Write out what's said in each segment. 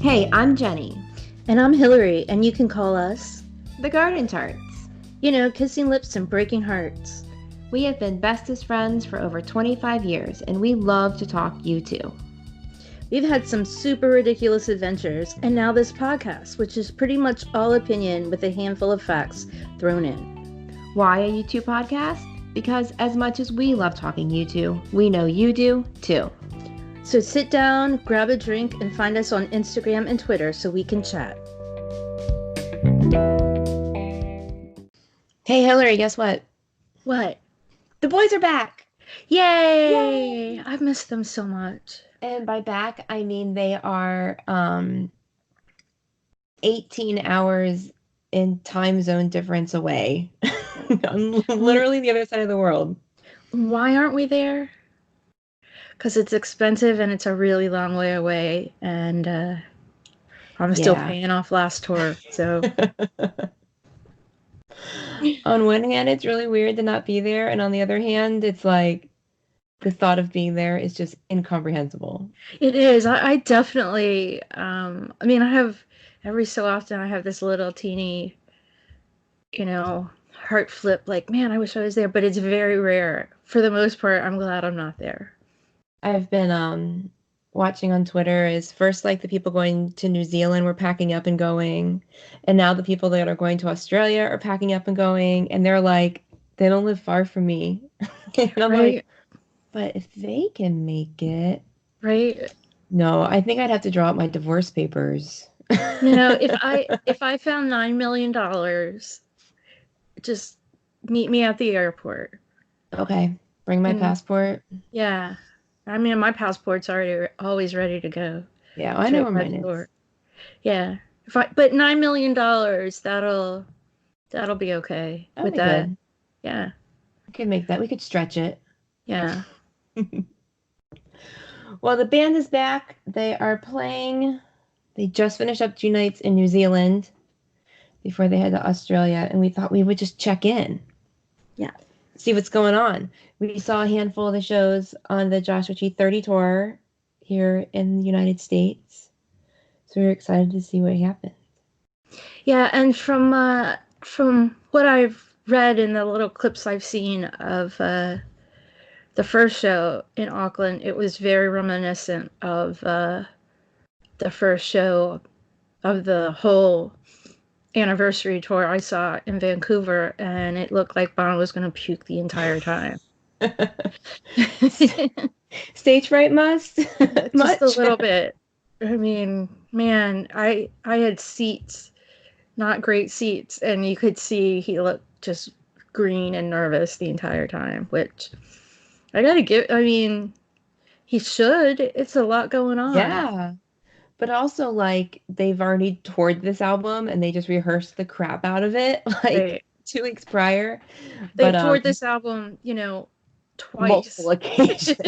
Hey, I'm Jenny. And I'm Hillary, and you can call us The Garden Tarts. Kissing lips and breaking hearts. We have been bestest friends for over 25 years, and we love to talk U2. We've had some super ridiculous adventures, and now this podcast, which is pretty much all opinion with a handful of facts thrown in. Why a U2 podcast? Because as much as we love talking U2, we know you do too. So sit down, grab a drink, and find us on Instagram and Twitter so we can chat. Hey, Hillary, guess what? What? The boys are back! Yay! I've missed them so much. And by back, I mean they are 18 hours in time zone difference away. I'm literally the other side of the world. Why aren't we there? Because it's expensive and it's a really long way away, and I'm still paying off last tour, so. On one hand, it's really weird to not be there, and on the other hand, it's like the thought of being there is just incomprehensible. It is. I definitely, I have, every so often I have this little teeny, heart flip, like, man, I wish I was there, but it's very rare. For the most part, I'm glad I'm not there. I've been watching on Twitter is first like the people going to New Zealand were packing up and going, and now the people that are going to Australia are packing up and going, and they're like, they don't live far from me. And I'm like, but if they can make it. Right. No, I think I'd have to draw up my divorce papers. If I found $9 million, just meet me at the airport. Okay. Bring my passport. Yeah. My passport's always ready to go. Yeah, I know where mine is. Yeah. But $9 million, that'll be okay with that. Good. Yeah. We could make that. We could stretch it. Yeah. Well, the band is back. They are playing. They just finished up 2 nights in New Zealand before they head to Australia, and we thought we would just check in. Yeah. See what's going on. We saw a handful of the shows on the Josh Ritchie 30 tour here in the United States. So we were excited to see what happened. Yeah, and from what I've read in the little clips I've seen of the first show in Auckland, it was very reminiscent of the first show of the whole anniversary tour I saw in Vancouver, and it looked like Bono was going to puke the entire time. Stage fright must? Just a little bit. I mean, man, I had seats, not great seats, and you could see he looked just green and nervous the entire time, which I gotta give, he should. It's a lot going on. Yeah. But also, like, they've already toured this album and they just rehearsed the crap out of it, like, 2 weeks prior. They toured this album, twice. Multiple occasions.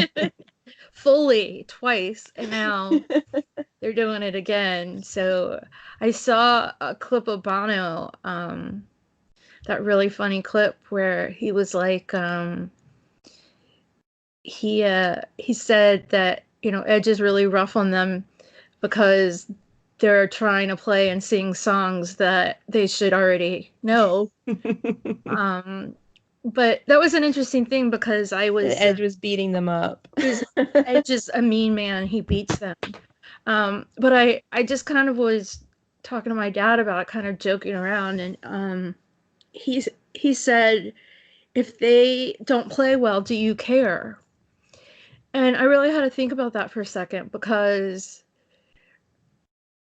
Fully, twice. And now they're doing it again. So I saw a clip of Bono, that really funny clip where he was like, he said that, Edge is really rough on them because they're trying to play and sing songs that they should already know. But that was an interesting thing because Edge was beating them up. Edge is a mean man. He beats them. But I just kind of was talking to my dad about it, kind of joking around, and he said, if they don't play well, do you care? And I really had to think about that for a second because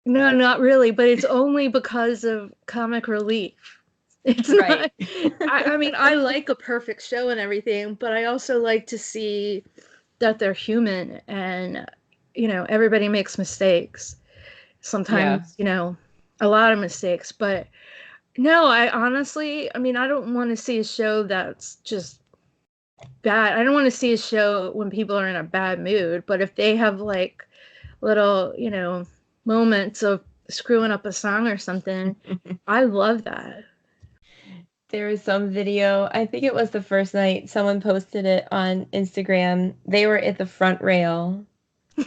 no, not really, but it's only because of comic relief. It's right. I like a perfect show and everything, but I also like to see that they're human and, everybody makes mistakes. Sometimes, a lot of mistakes, but no, I honestly, I don't want to see a show that's just bad. I don't want to see a show when people are in a bad mood, but if they have like little, moments of screwing up a song or something, I love that. There was some video, I think it was the first night, someone posted it on Instagram. They were at the front rail,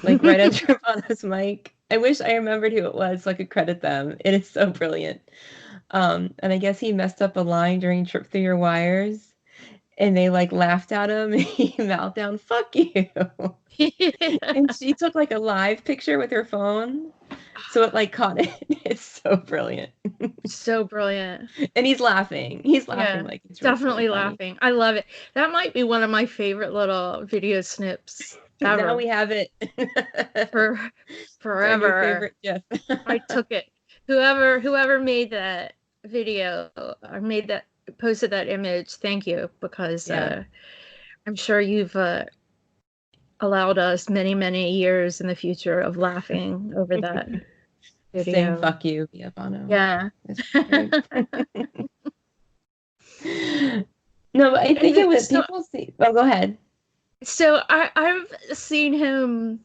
like right under Bono's mic, I wish I remembered who it was so I could credit them. It is so brilliant. And I guess he messed up a line during Trip Through Your Wires, and they like laughed at him, and he mouthed down, "Fuck you." And she took like a live picture with her phone, so it like caught it. It's so brilliant. So brilliant. And he's laughing. He's laughing Yeah, like it's really, really definitely funny. laughing. I love it. That might be one of my favorite little video snips Now ever we have it. for It's our new forever. favorite GIF. I took it. Whoever made that video or made that posted that image, thank you, because Yeah. I'm sure you've allowed us many, many years in the future of laughing over that Saying video. fuck you, yeah, Bono. Yeah. It's great. No, but I think it would So, people see. Oh, go ahead. so I've seen him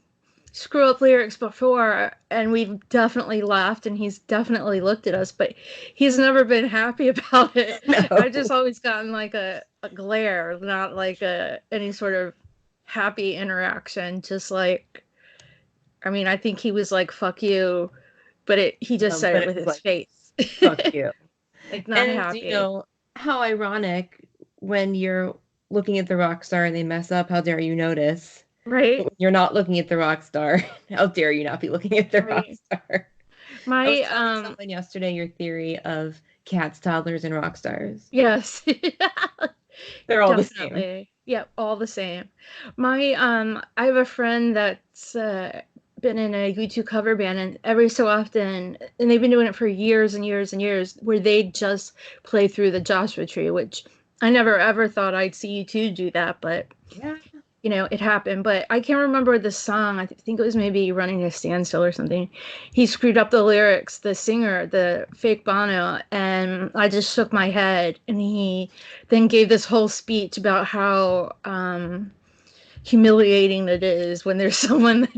screw up lyrics before, and we've definitely laughed, and he's definitely looked at us, but he's never been happy about it. I've just No. always gotten like a glare, not like any sort of happy interaction. Just like, I mean, I think he was like, fuck you, but he just said But it it with was his like face. fuck you. Like, not And happy. how ironic when you're looking at the rock star and they mess up, how dare you notice? But Right? when you're not looking at the rock star, how dare you not be looking at the rock Right. star? I was My, telling someone yesterday your theory of cats, toddlers, and rock stars. yes. They're all the same. Definitely. Yeah, all the same. My I have a friend that's been in a YouTube cover band, and every so often, and they've been doing it for years and years and years, where they just play through the Joshua Tree, which I never ever thought I'd see you two do that, but Yeah. it happened. But I can't remember the song. I think it was maybe Running a Standstill or something. He screwed up the lyrics, the singer, the fake Bono, and I just shook my head. And he then gave this whole speech about how humiliating it is when there's someone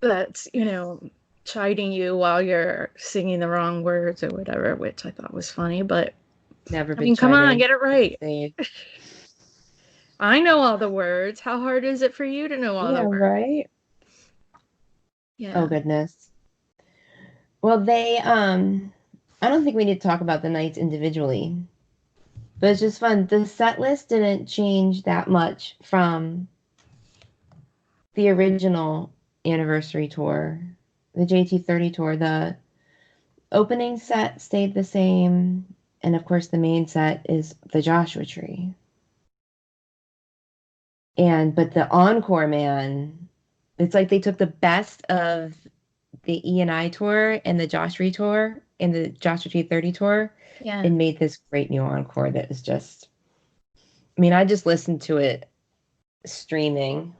that's chiding you while you're singing the wrong words or whatever, which I thought was funny. But Never I been mean, come on, chided get it on right. stage. I know all the words. How hard is it for you to know all the Yeah, words? right? Oh Yeah. goodness. Well, I don't think we need to talk about the nights individually, but it's just fun. The set list didn't change that much from the original anniversary tour, the JT30 tour. The opening set stayed the same, and of course the main set is the Joshua Tree. But the encore, man, it's like they took the best of the E&I tour and the Joshua tour and the Joshua Tree 30 tour Yeah. and made this great new encore that is just, I mean, I just listened to it streaming,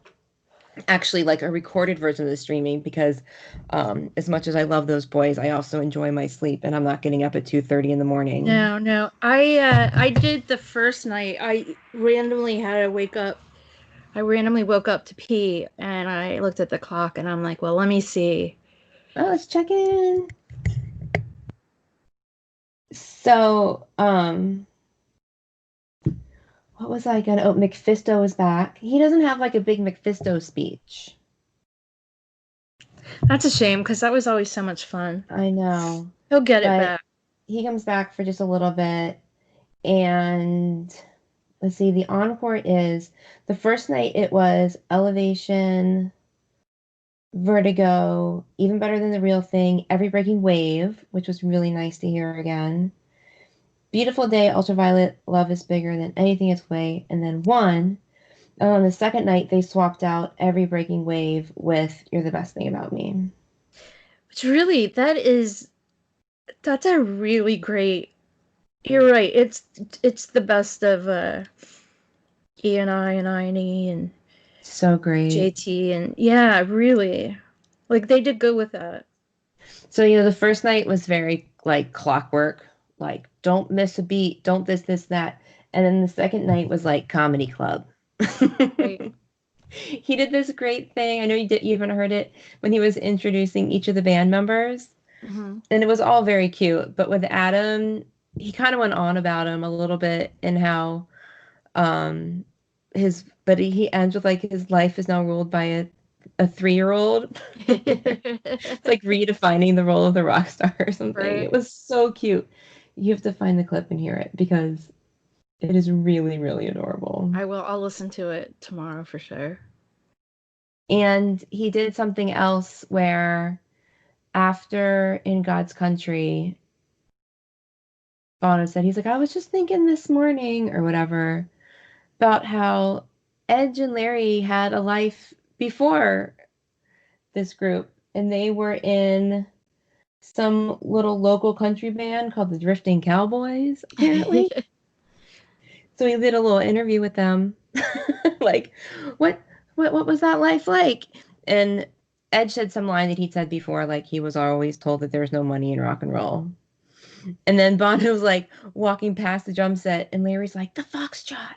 actually like a recorded version of the streaming because as much as I love those boys, I also enjoy my sleep and I'm not getting up at 2:30 in the morning. No, no. I did the first night. I randomly had to wake up. I randomly woke up to pee, and I looked at the clock, and I'm like, well, let me see. Oh, let's check in. So, what was I gonna? Oh, McFisto is back. He doesn't have like a big McFisto speech. That's a shame because that was always so much fun. I know, He'll get it but back. he comes back for just a little bit. And let's see, the encore is the first night it was Elevation, Vertigo, Even Better Than the Real Thing, Every Breaking Wave, which was really nice to hear again. Beautiful Day, Ultraviolet, Love is Bigger Than Anything Its Way, and then one. And on the second night, they swapped out Every Breaking Wave with You're the Best Thing About Me. Which really, that's a really great. You're right. It's the best of E and So great. JT, and yeah, really, like they did good with that. So, the first night was very like clockwork, like don't miss a beat, don't this, that. And then the second night was like comedy club. Right. He did this great thing. I know you even heard it when he was introducing each of the band members. Hmm. And it was all very cute. But with Adam, he kind of went on about him a little bit and how um he ends with like his life is now ruled by a 3-year-old. It's like redefining the role of the rock star or something. Right. It was so cute. You have to find the clip and hear it because it is really, really adorable. I will. I'll listen to it tomorrow for sure. And he did something else where after In God's Country, Bono said, he's like, I was just thinking this morning or whatever about how Edge and Larry had a life before this group, and they were in some little local country band called the Drifting Cowboys, apparently. So he did a little interview with them, like, what, what was that life like? And Edge said some line that he'd said before, like he was always told that there's no money in rock and roll. And then Bono was like walking past the drum set, and Larry's like, the foxtrot.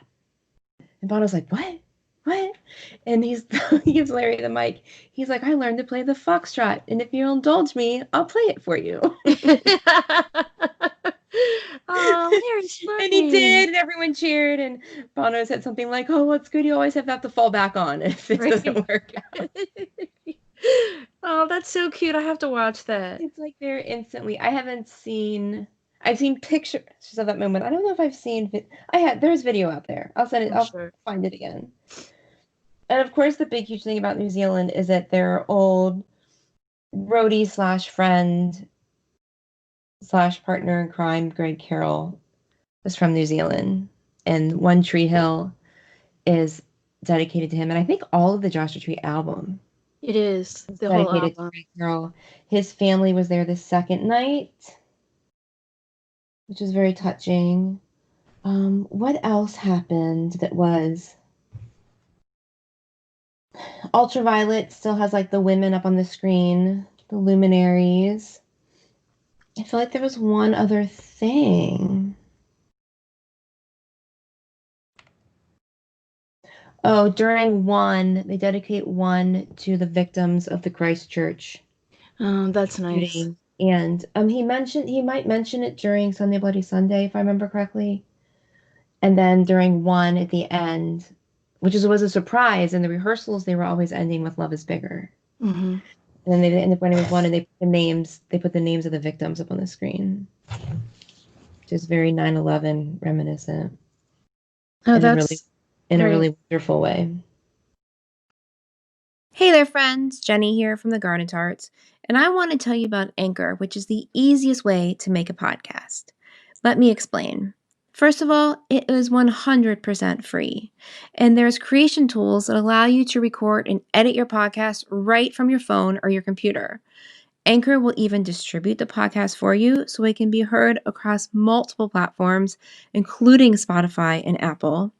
And Bono's like, what? What? And he gives Larry the mic. He's like, I learned to play the foxtrot, and if you'll indulge me, I'll play it for you. Oh, Larry's And he funny. did, and everyone cheered. And Bono said something like, "Oh, what's good? You always have that to fall back on if it Right. doesn't work out." Oh, that's so cute. I have to watch that. It's like they're instantly. I haven't seen. I've seen pictures of that moment. I don't know if I've seen. There's video out there. I'll send it. I'm I'll sure. find it again. And of course, the big huge thing about New Zealand is that their old roadie slash friend slash partner in crime, Greg Carroll, is from New Zealand, and One Tree Hill is dedicated to him. And I think all of the Joshua Tree album It is is the whole dedicated to album. Greg Carroll. His family was there the second night, which is very touching. What else happened that was Ultraviolet still has like the women up on the screen, the luminaries. I feel like there was one other thing. Oh, during one, they dedicate one to the victims of the Christchurch Oh, that's nice. shooting. And he might mention it during Sunday Bloody Sunday, if I remember correctly. And then during one at the end, which was a surprise, in the rehearsals they were always ending with Love is Bigger. Hmm. And then they ended up ending with one and they put the names of the victims up on the screen. Which is very 9/11 reminiscent Oh, in a really that's very. wonderful way. Hey there, friends! Jenny here from the Garden Tarts, and I want to tell you about Anchor, which is the easiest way to make a podcast. Let me explain. First of all, it is 100% free, and there's creation tools that allow you to record and edit your podcast right from your phone or your computer. Anchor will even distribute the podcast for you so it can be heard across multiple platforms, including Spotify and Apple.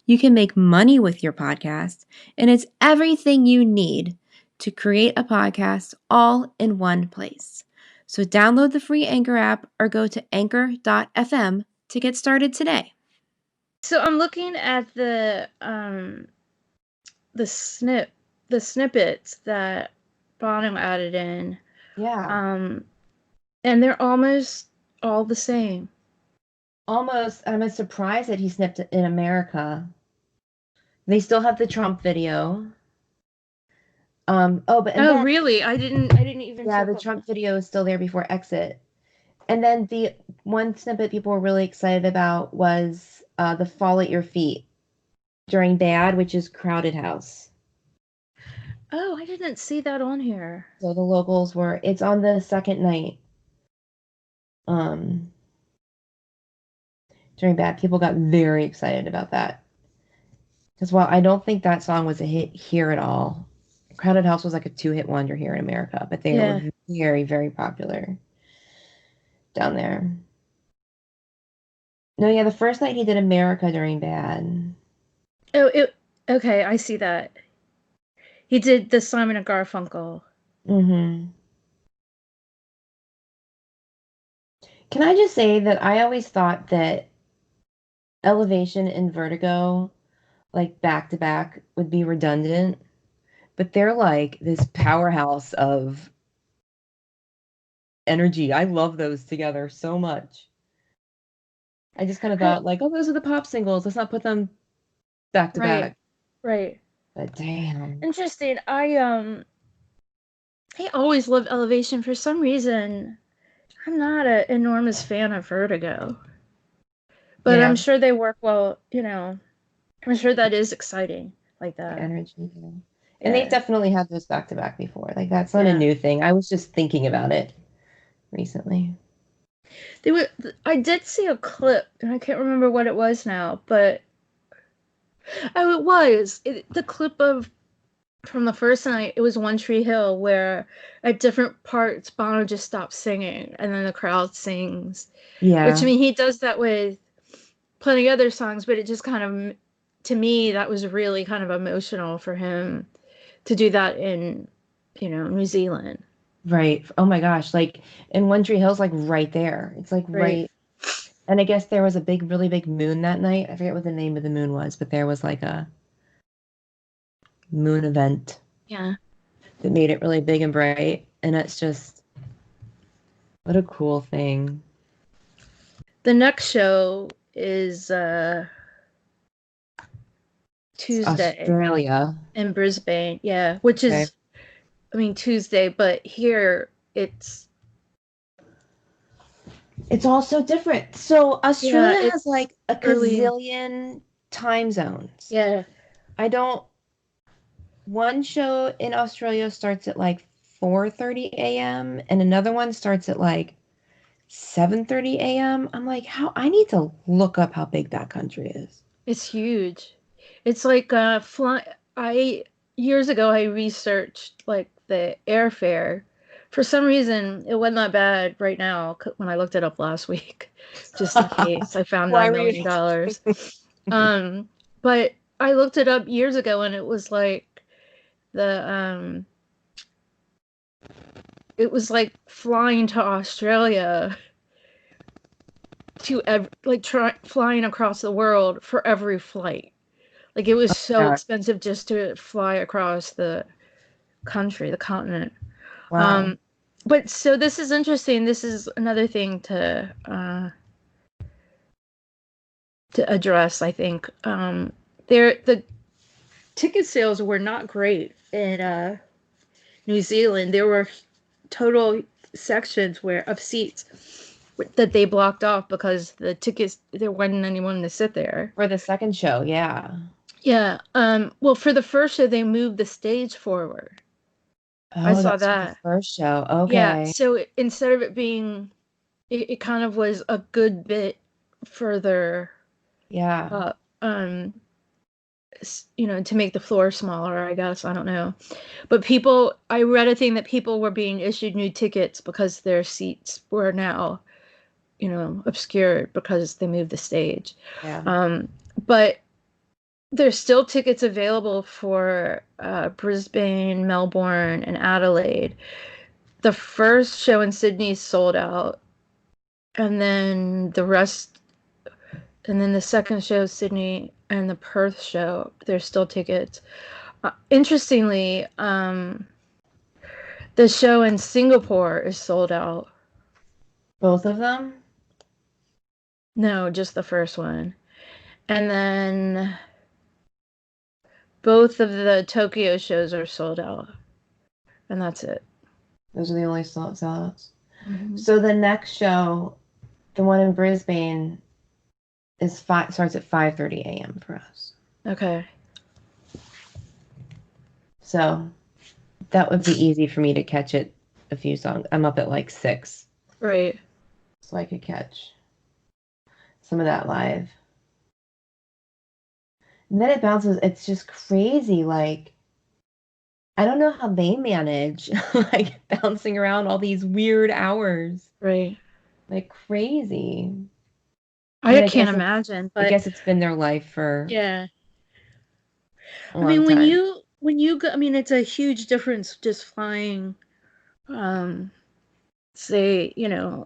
You can make money with your podcast, and it's everything you need to create a podcast all in one place. So download the free Anchor app or go to anchor.fm to get started today. So I'm looking at the snippets that Bono added in. Yeah. And they're almost all the same. Almost, I'm surprised that he snipped it in America. They still have the Trump video. Oh, but and Oh, then really? I didn't even yeah, check the up. Trump video is still there before Exit. And then the one snippet people were really excited about was the Fall at Your Feet during Bad, which is Crowded House. Oh, I didn't see that on here. So the locals were, it's on the second night. Um, During Bad, people got very excited about that. Because while I don't think that song was a hit here at all, Crowded House was like a two-hit wonder here in America, but they Yeah. were very, very popular down there. No, yeah, the first night he did America during Bad. Okay, I see that. He did the Simon and Garfunkel. Mm-hmm. Can I just say that I always thought that Elevation and Vertigo, like back to back, would be redundant, but they're like this powerhouse of energy. I love those together so much. I just kind of thought like, oh, those are the pop singles. Let's not put them back to Right, back. right. But damn. Interesting. I always loved Elevation. For some reason, I'm not an enormous fan of Vertigo. But Yeah. I'm sure they work well, you know. I'm sure that is exciting like The that. energy. Yeah. And they've Yeah. definitely had those back to back before. Like that's not a Yeah. new thing. I was just thinking about it recently. They were I did see a clip and I can't remember what it was now, but oh it was. The clip of from the first night, it was One Tree Hill where at different parts Bono just stops singing and then the crowd sings. Which I Yeah. mean he does that with plenty of other songs, but it just kind of to me that was really kind of emotional for him to do that in, New Zealand. Right. Oh my gosh. Like and One Tree Hill's like right there. It's like Right. right. And I guess there was a really big moon that night. I forget what the name of the moon was, but there was like a moon event Yeah. that made it really big and bright. And it's just what a cool thing. The next show is It's Tuesday Australia. in Brisbane. Yeah, which Okay. is I mean Tuesday, but here it's It's all so different. So yeah, Australia has it's like a early. gazillion time zones. Yeah. I don't One show in Australia starts at like 4:30 a.m. and another one starts at like 7:30 a.m. I'm like, how I need to look up how big that country is. It's huge. It's like I years ago I researched like the airfare. For some reason, it wasn't that bad right now when I looked it up last week, just in case I found Why nine were you? million dollars. Um, but I looked it up years ago and it was like the it was like flying to Australia flying across the world for every flight. Like it was so God, expensive just to fly across the country, the continent. wow. Um, but so this is interesting. This is another thing to address. I think the ticket sales were not great in New Zealand. There were total sections where of seats that they blocked off because the tickets there wasn't anyone to sit there. For the second show, yeah. Yeah. Well, for the first show, they moved the stage forward. I Oh, saw that's for the that. first show. Yeah. Okay. So instead of it being, it kind of was a good bit further Yeah. up. To make the floor smaller. I guess I don't know, but I read a thing that people were being issued new tickets because their seats were now, obscured because they moved the stage. Yeah. But there's still tickets available for Brisbane, Melbourne, and Adelaide. The first show in Sydney sold out, and then the second show, Sydney, and the Perth show, there's still tickets. Interestingly, the show in Singapore is sold out. Both of them? No, just the first one. And then both of the Tokyo shows are sold out. And that's it. Those are the only sellouts. Mm-hmm. So the next show, the one in Brisbane, starts at 5:30 a.m. for us. Okay. So that would be easy for me to catch it a few songs. I'm up at like 6, Right. so I could catch some of that live. And then it bounces. It's just crazy. Like, I don't know how they manage like bouncing around all these weird hours. Right. Like crazy. I I mean, can't imagine, I but guess it's been their life for yeah. a I long mean, time. when you go, I mean, it's a huge difference just flying, um, say, to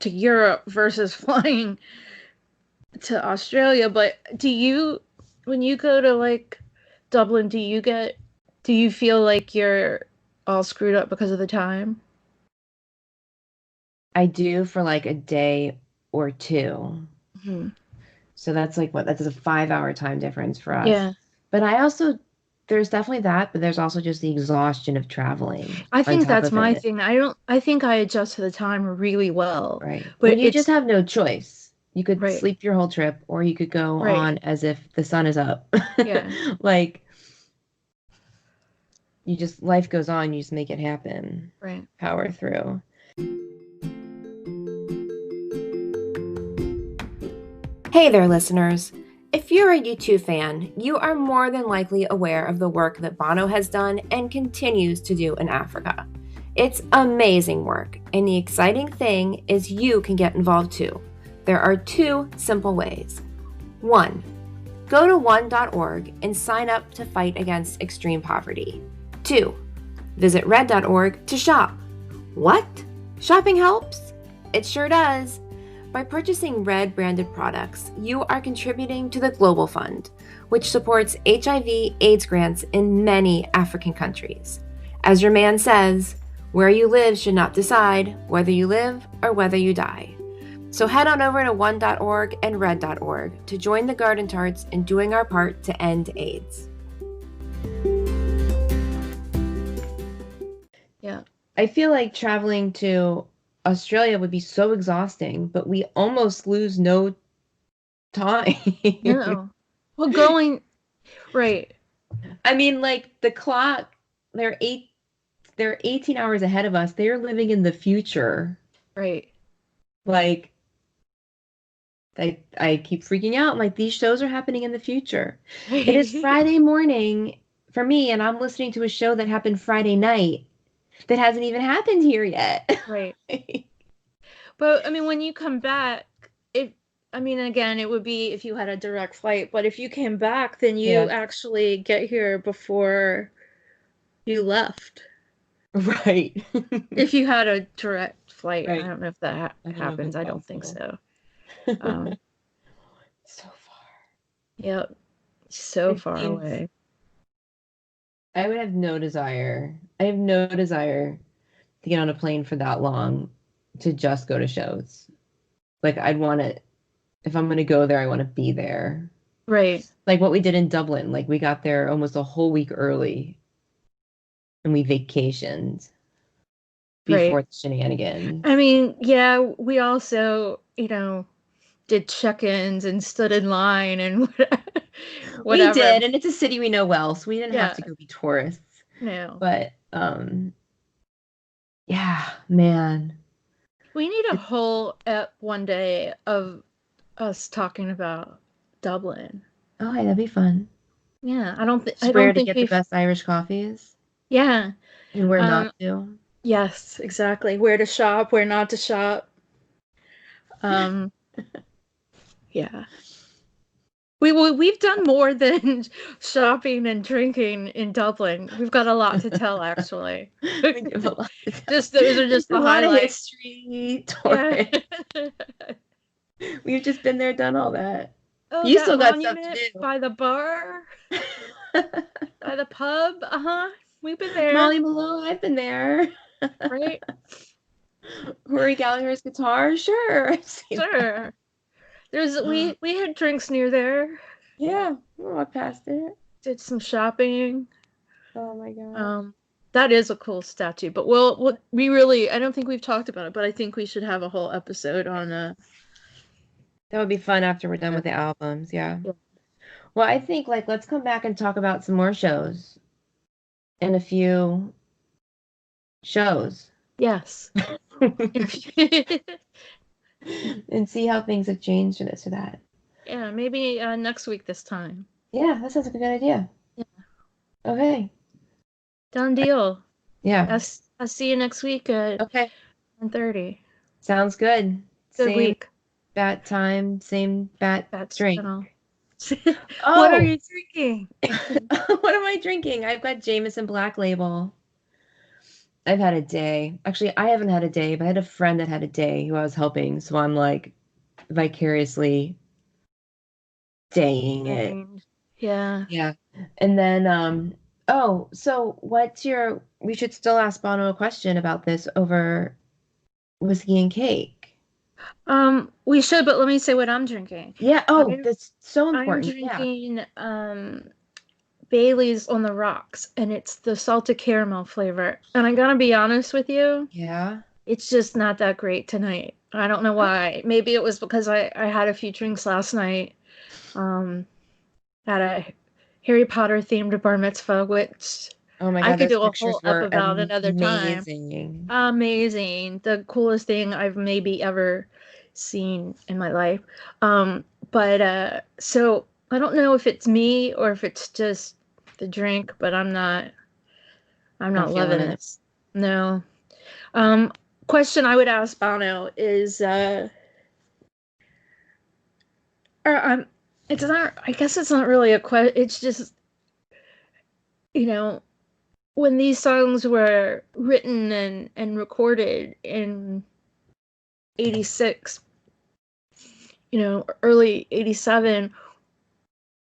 Europe versus flying to Australia. But when you go to like Dublin, do you feel like you're all screwed up because of the time? I do for like a day or two. Hmm. So that's like what? That's a 5-hour time difference for us. Yeah. But I also there's definitely that, but there's also just the exhaustion of traveling I on think top that's of my it. thing. I think I adjust to the time really well. Right. When But you just it's have no choice. You could right, sleep your whole trip, or you could go right. on as if the sun is up. Yeah, Like, life goes on, you just make it happen. right. Power through. Hey there, listeners. If you're a U2 fan, you are more than likely aware of the work that Bono has done and continues to do in Africa. It's amazing work, and the exciting thing is you can get involved too. There are 2 simple ways. 1. Go to one.org and sign up to fight against extreme poverty. 2. Visit red.org to shop. What? Shopping helps? It sure does. By purchasing Red branded products, you are contributing to the Global Fund, which supports HIV/AIDS grants in many African countries. As your man says, where you live should not decide whether you live or whether you die. So head on over to one.org and red.org to join the Garden Tarts in doing our part to end AIDS. Yeah. I feel like traveling to Australia would be so exhausting, but we almost lose no time. No. Well, going right, I mean, like the clock, they're 18 hours ahead of us. They're living in the future. right. Like I keep freaking out. I'm like, these shows are happening in the future. It is Friday morning for me, and I'm listening to a show that happened Friday night that hasn't even happened here yet. Right. But I mean, when you come back, I mean, again, it would be if you had a direct flight, but if you came back, then you Yeah. actually get here before you left. Right. If you had a direct flight, I Right. don't know if that I don't know if happens. it's I don't think possible. so. Um, So far. yep, so It far seems away. I would have no desire. I have no desire to get on a plane for that long to just go to shows. Like I'd want to, if I'm going to go there, I want to be there. Right. Like what we did in Dublin. Like we got there almost a whole week early and we vacationed before Right. the shenanigans. I mean, yeah, we also, did check-ins and stood in line and We whatever. did, and it's a city we know well, so we didn't have Yeah, to go be tourists. no. But yeah, man. We need a whole ep one day of us talking about Dublin. Oh, hey, that'd be fun. Yeah, I Just where don't to think get the we've. best Irish coffees Yeah. and where not Um. to. Yes, exactly. Where to shop, where not to shop. Um. Yeah. We've done more than shopping and drinking in Dublin. We've got a lot to tell, actually. We do have a lot to tell. Just those are just There's the a lot of highlights. history, Yeah. tourists. We've just been there, done all that. Oh, You that still got stuff to monument do. by the bar, by the pub. Uh-huh. We've been there, Molly Malone, I've been there. right? Rory Gallagher's guitar, sure. I've seen Sure. There's that. we had drinks near there. Yeah, we'll walk past it. Did some shopping. Oh my gosh. That is a cool statue. But we really I don't think we've talked about it, but I think we should have a whole episode on That would be fun after we're done with the albums, yeah. yeah. Well, I think like let's come back and talk about some more shows and a few shows Yes. and see how things have changed or this or that. Yeah, maybe next week this time. Yeah, that sounds like a good idea. Yeah. Okay. Done deal. Yeah. I'll see you next week at Okay. 1:30. Sounds good. Good Same week. bat time, same bat That's drink. What are Oh, you drinking? what am I drinking? I've got Jameson Black Label. I've had a day. Actually, I haven't had a day, but I had a friend that had a day who I was helping, so I'm like vicariously daying it. Yeah. Yeah. And then oh, so we should still ask Bono a question about this over whiskey and cake. We should, but let me say what I'm drinking. Yeah, oh, that's so I'm important. Yeah. drinking Bailey's on the rocks, and it's the salted caramel flavor. And I gotta be honest with you, Yeah. it's just not that great tonight. I don't know why. Maybe it was because I had a few drinks last night. At a Harry Potter themed bar mitzvah, which Oh my I God, could those do a whole pictures up were about another time. amazing. Amazing. The coolest thing I've maybe ever seen in my life. So I don't know if it's me or if it's just the drink, but I'm Not not loving feeling it. this. No. Um, Question I would ask Bono is or it's not, I guess it's not really a question, it's just, you know, when these songs were written and recorded in 86, early 87,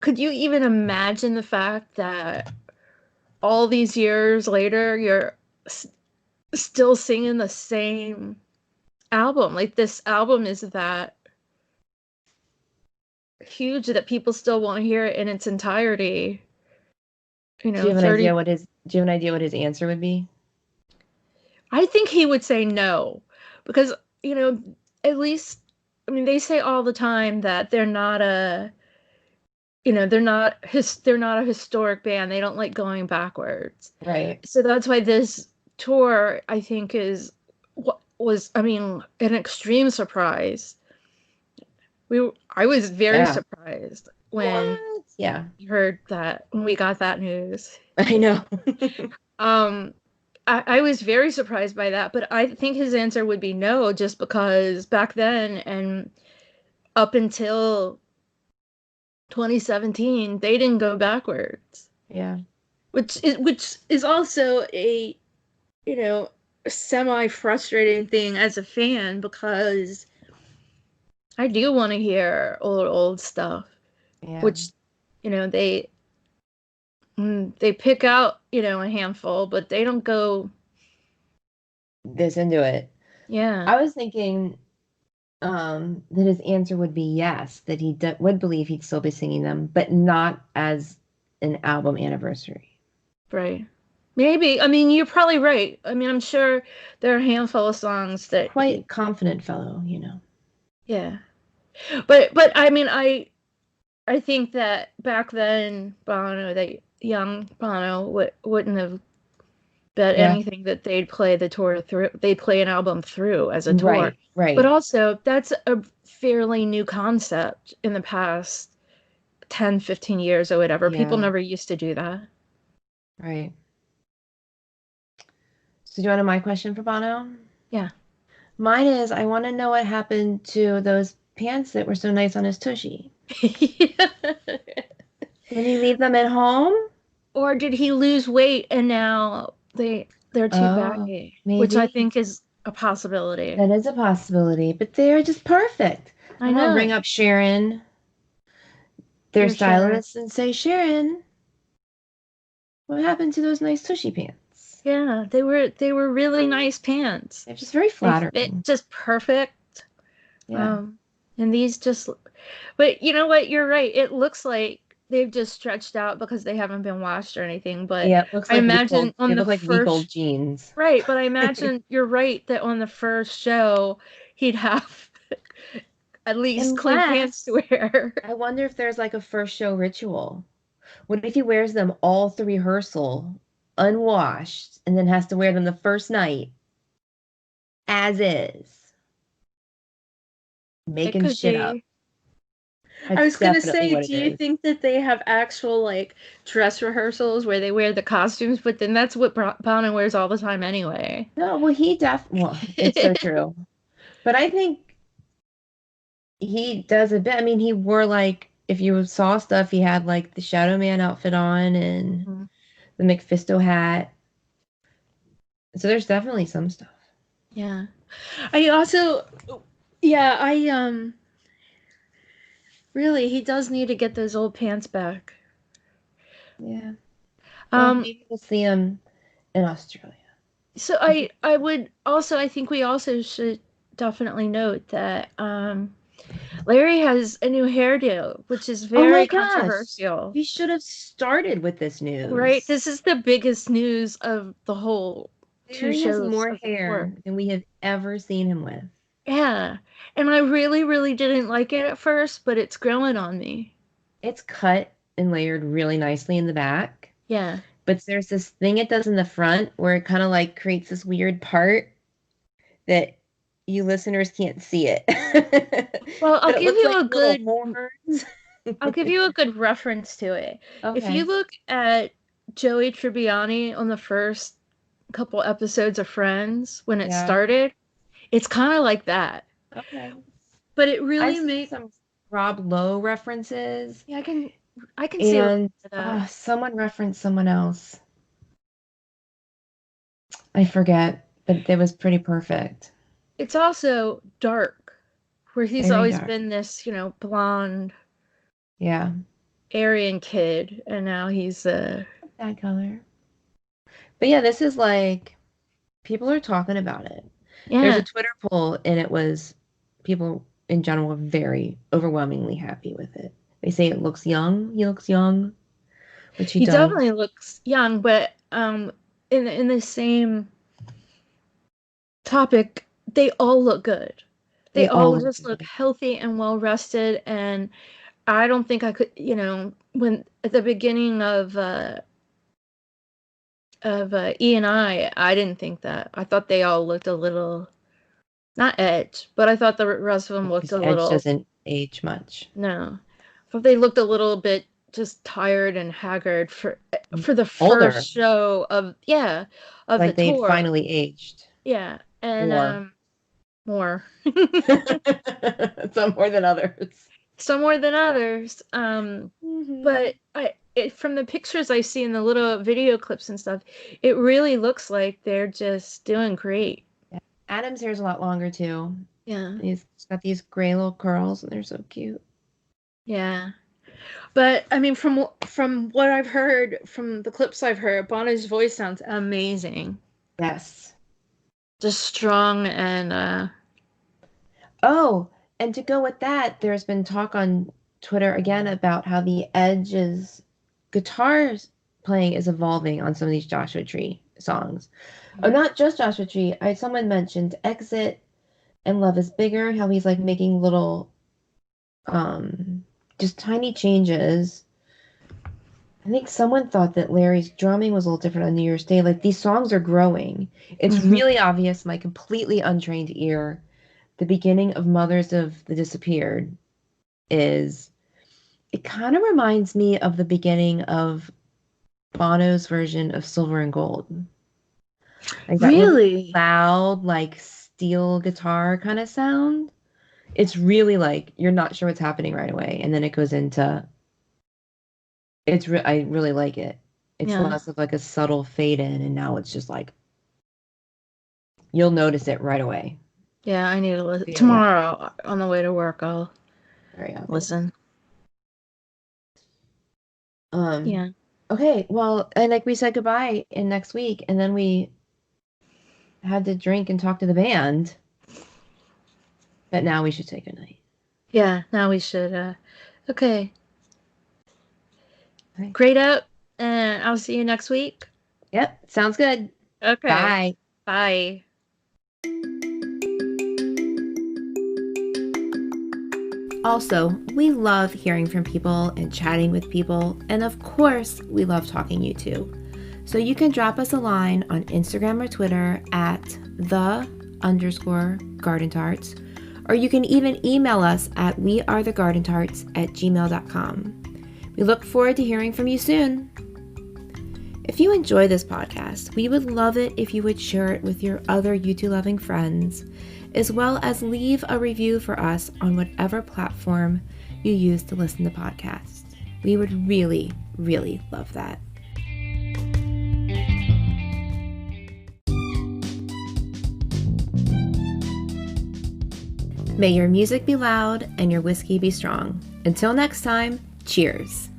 could you even imagine the fact that all these years later you're still singing the same album? Like, this album is that huge that people still want to hear it in its entirety. Do you have an 30. idea do you have an idea what his answer would be? I think he would say no, because, at least, I mean, they say all the time that they're not they're not a historic band. They don't like going backwards. Right. So that's why this tour, I think, I mean, an extreme surprise. I was very Yeah. surprised when What? Yeah. when we got that news. I know. Um, I was very surprised by that, but I think his answer would be no, just because back then and up until 2017, they didn't go backwards. Yeah. Which is also a, semi frustrating thing as a fan, because I do want to hear old stuff, Yeah. which, they pick out, a handful, but they don't go. This into it. Yeah. I was thinking that his answer would be yes, that he would believe he'd still be singing them, but not as an album anniversary. Right. Maybe. I mean, you're probably right. I mean, I'm sure there are a handful of songs that Quite confident fellow, you know. yeah. But I mean, I think that back then Bono, that young Bono wouldn't have bet Yeah. anything that they'd play the tour through. They'd play an album through as a tour. Right. But also, that's a fairly new concept in the past 10, 15 years or whatever. People Yeah. never used to do that. Right. So do you want to my question for Bono? Yeah. Mine is, I want to know what happened to those pants that were so nice on his tushy. Yeah. Did he leave them at home? Or did he lose weight and now they're too baggy? Which I Maybe. think is a possibility. That is a possibility, but they're just perfect. I I'm gonna know. ring up Sharon, their Dear Sharon. stylist, and say, Sharon, what happened to those nice tushy pants? Yeah, they were really nice pants. They're just very They flattering. fit just perfect. Yeah. And these just, but you know what? You're right. It looks like they've just stretched out because they haven't been washed or anything. But Yeah, it looks I like imagine on they the look like week old first, jeans. right? But I imagine you're right that on the first show he'd have at least clean pants to wear. I wonder if there's like a first show ritual. What if he wears them all through rehearsal, unwashed, and then has to wear them the first night as is? It Making could shit up. be. That's I was gonna definitely say, what do it you is. think that they have actual like dress rehearsals where they wear the costumes? But then that's what Bono wears all the time anyway. No, well, it's so true. But I think he does a bit. I mean, he wore like, if you saw stuff, he had like the Shadow Man outfit on and Mhm. the McFisto hat. So there's definitely some stuff. Yeah. I also, yeah, really, he does need to get those old pants back. Yeah. Well, Um, maybe we'll see him in Australia. so I think we also should definitely note that Larry has a new hairdo, which is Oh my very gosh. controversial. We should have started with this Right? news. This is the biggest news of the whole 2 Larry has shows more of the tour. hair than we have ever seen him with. Yeah. And I really, really didn't like it at first, but it's growing on me. It's cut and layered really nicely in the back, Yeah. but there's this thing it does in the front where it kind of like creates this weird part that you listeners can't see it. Well, But it looks like little horns. I'll give you a good reference to it. If you Okay. look at Joey Tribbiani on the first couple episodes of Friends when it Yeah. started, it's kind of like that. Okay. But it I really see makes some Rob Lowe references, yeah, I can see a little and bit of that. someone referenced someone else. I forget, but it was pretty perfect. It's also dark, where he's Very always dark. been this, blonde Yeah. Aryan kid, and now he's That color. But yeah, this is like people are talking about it. There's yeah. a Twitter poll, and it was people in general were very overwhelmingly happy with it. They say it looks young. He looks young, which he He does. definitely looks young, but in the same topic, they all look good. They They all all look just look good. healthy and well rested, and I don't think I could, when at the beginning of E and I didn't think that. I thought they all looked a little not edge, but I thought the rest of them looked Because a Edge little doesn't age much. no. I thought they looked a little bit just tired and haggard for the Older, first show of the like they'd tour. finally aged Yeah, and more. more. Some more than others. Some more than others. Hmm. But from the pictures I see in the little video clips and stuff, it really looks like they're just doing great. Yeah. Adam's hair's a lot longer too. Yeah. He's got these gray little curls, and they're so cute. Yeah. But I mean, from what I've heard, from the clips I've heard, Bono's voice sounds amazing. Yes. Just strong and Oh, and to go with that, there's been talk on Twitter again about how the Edge's guitars playing is evolving on some of these Joshua Tree songs. Oh, not just Joshua Tree. Someone mentioned Exit and Love is Bigger, how he's like making little just tiny changes. I think someone thought that Larry's drumming was a little different on New Year's Day. Like these songs are growing. It's Mhm. really obvious, my completely untrained ear. The beginning of Mothers of the Disappeared is it kind of reminds me of the beginning of Bono's version of Silver and Gold. Like that really Really? loud, like steel guitar kind of sound. It's really like you're not sure what's happening right away, and then it goes into I really like it. It's Yeah. less of like a subtle fade in, and now it's just like you'll notice it right away. Yeah, I need to listen. Very obvious. Tomorrow on the way to work, I'll Very obvious. listen. Um, Yeah. okay, well, and like we said goodbye in next week, and then we had to drink and talk to the band, but now we should say goodnight. Yeah, now we should okay. Okay. Great up, and I'll see you next week. Yep, sounds good. Okay. Bye. Bye. Also, we love hearing from people and chatting with people, and of course, we love talking you too. So you can drop us a line on Instagram or Twitter at _gardentarts, or you can even email us at wearethegardentarts@gmail.com. We look forward to hearing from you soon. If you enjoy this podcast, we would love it if you would share it with your other YouTube-loving friends, as well as leave a review for us on whatever platform you use to listen to podcasts. We would really, really love that. May your music be loud and your whiskey be strong. Until next time, cheers.